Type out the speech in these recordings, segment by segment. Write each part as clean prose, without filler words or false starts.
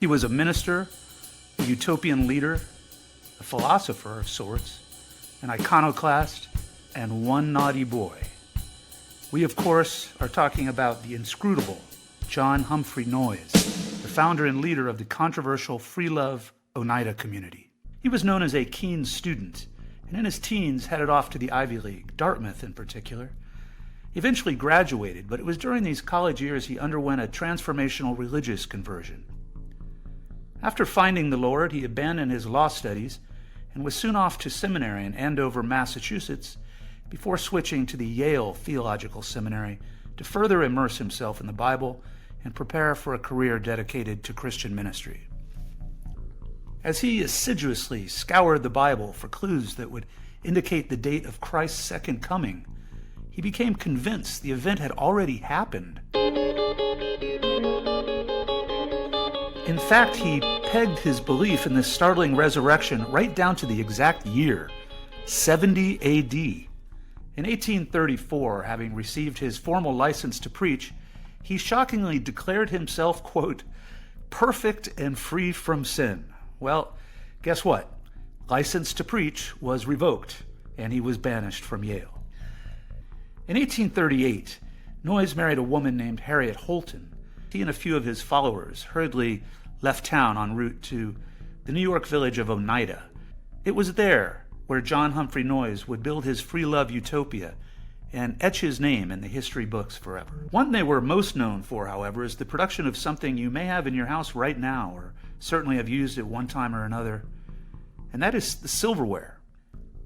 He was a minister, a utopian leader, a philosopher of sorts, an iconoclast, and one naughty boy. We, of course, are talking about the inscrutable John Humphrey Noyes, the founder and leader of the controversial free-love Oneida community. He was known as a keen student, and in his teens headed off to the Ivy League, Dartmouth in particular. He eventually graduated, but it was during these college years he underwent a transformational religious conversion. After finding the Lord, he abandoned his law studies and was soon off to seminary in Andover, Massachusetts, before switching to the Yale Theological Seminary to further immerse himself in the Bible and prepare for a career dedicated to Christian ministry. As he assiduously scoured the Bible for clues that would indicate the date of Christ's second coming, he became convinced the event had already happened. In fact, he pegged his belief in this startling resurrection right down to the exact year, 70 A.D. In 1834, having received his formal license to preach, he shockingly declared himself, quote, perfect and free from sin. Well, guess what? License to preach was revoked, and he was banished from Yale. In 1838, Noyes married a woman named Harriet Holton. He and a few of his followers hurriedly left town en route to the New York village of Oneida. It was there where John Humphrey Noyes would build his free-love utopia and etch his name in the history books forever. One they were most known for, however, is the production of something you may have in your house right now, or certainly have used at one time or another, and that is the silverware.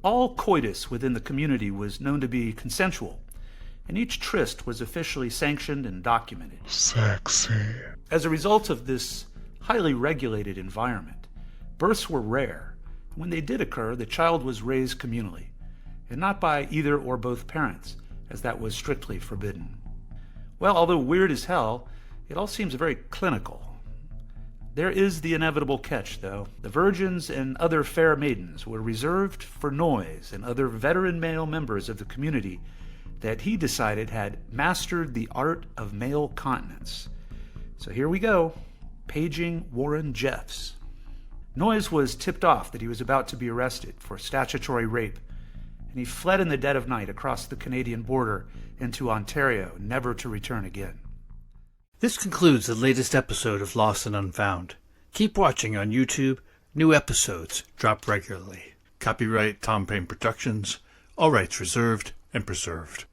All coitus within the community was known to be consensual, and each tryst was officially sanctioned and documented. Sexy. As a result of this highly regulated environment, births were rare. When they did occur, the child was raised communally, and not by either or both parents, as that was strictly forbidden. Well, although weird as hell, it all seems very clinical. There is the inevitable catch, though. The virgins and other fair maidens were reserved for Noyes and other veteran male members of the community that he decided had mastered the art of male continence. So here we go, paging Warren Jeffs. Noyes was tipped off that he was about to be arrested for statutory rape, and he fled in the dead of night across the Canadian border into Ontario, never to return again. This concludes the latest episode of Lost and Unfound. Keep watching on YouTube. New episodes drop regularly. Copyright Tom Payne Productions. All rights reserved and preserved.